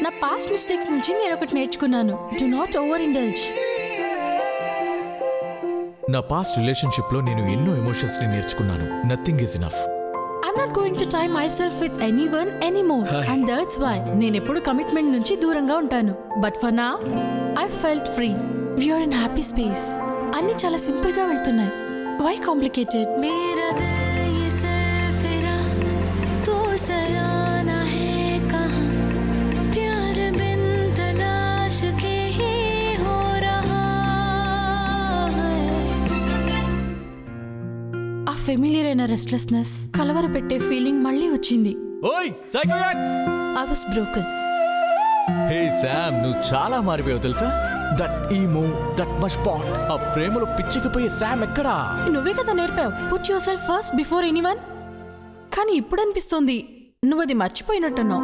నా past mistakes నుంచి నేను ఒకటి నేర్చుకున్నాను. Do not over indulge. నా పాస్ట్ రిలేషన్షిప్ లో నేను ఎన్నో ఎమోషన్స్ ని నేర్చుకున్నాను. Nothing is enough. I'm not going to tie myself with anyone anymore. Hi. And that's why నేను ఎప్పుడు కమిట్మెంట్ నుంచి దూరంగా ఉంటాను. But for now, I felt free. We are in happy space. అన్నీ చాలా సింపుల్ గా వెళ్తున్నాయి. Why complicated? मेरा दिल ये सफरा तू सयाना है कहाँ प्यार बिन तलाश के ही हो रहा है. ఆ ఫెమిలియర్ అయిన రెస్ట్లెస్నెస్, కలవర పెట్టే ఫీలింగ్ మళ్ళీ వచ్చింది. ఓయ్ సైకోయాక్స్! I was broken. Hey Sam, నువ్వు చాలా మారిపోయావు తెలుసా? దట్ ఈమో, దట్ మచ్ పాట్, ఆ ప్రేమలో పిచ్చికిపోయే శామ్ ఎక్కడా? నువ్వే కదా నేర్పావు, put yourself first before anyone. కానీ ఇప్పుడు అనిపిస్తోంది నువ్వు అది మర్చిపోయినట్టున్నావు.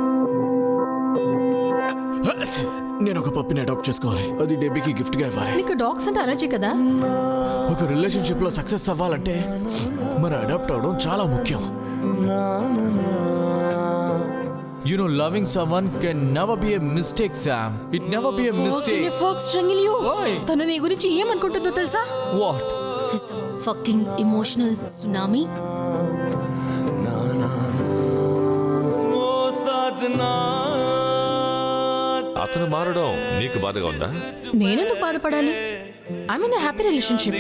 నేను ఒక పప్పిని అడాప్ట్ చేసుకోవాలి. అది డెబ్బీకి గిఫ్ట్ గా ఇవ్వాలి. నీకు డాగ్స్ అంటే అలర్జీ కదా. ఒక రిలేషన్షిప్ లో సక్సెస్ అవ్వాలంటే మనం అడాప్ట్ అవడం చాలా ముఖ్యం. You know, loving someone can never be a mistake, Sam. It never be a mistake. Why? తను నీ గురించి ఏమనుకుంటుందో తెలుసా? What? His fucking emotional tsunami. అతను మారడం నీకు బాధగా ఉందా? నేనెందుకు బాధపడాలి? I'm in a happy relationship.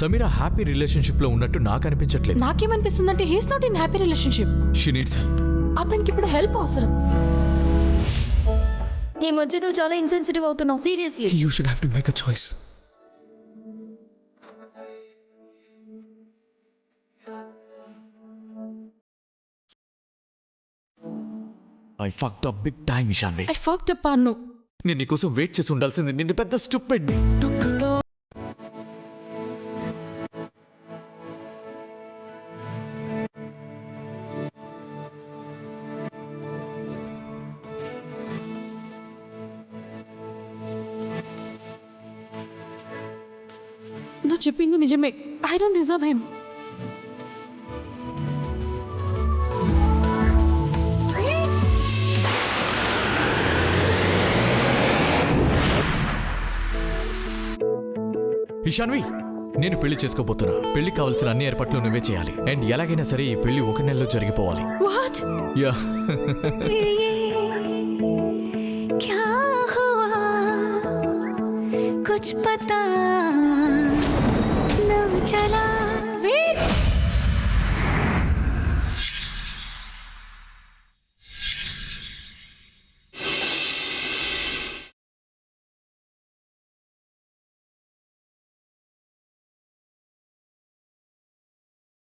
Sameera happy relationship లో ఉన్నట్టు నాకు అనిపించట్లేదు. నాకేమనిపిస్తుందంటే he's not in happy relationship. She needs help. అతనికి ఇప్పుడు హెల్ప్ అవసరం. ఈ మధ్య నువ్వు చాలా ఇన్సెన్సిటివ్ అవుతున్నావు. Seriously. You should have to make a choice. I fucked up big time, Ishanvi. I fucked up అన్ను. నేను నీకోసం వెయిట్ చేసి ఉండాల్సింది. నిన్ను పెద్ద స్టూపిడ్ ని. నువ్వు చెప్పింది నిజమే. I don't deserve him. Ishanvi, నేను పెళ్లి చేసుకోబోతున్నా. పెళ్లికి కావాల్సిన అన్ని ఏర్పాట్లు నువ్వే చేయాలి. అండ్ ఎలాగైనా సరే ఈ పెళ్లి 1 నెలలో జరిగిపోవాలి. What? యా. क्या हुआ कुछ पता न चला.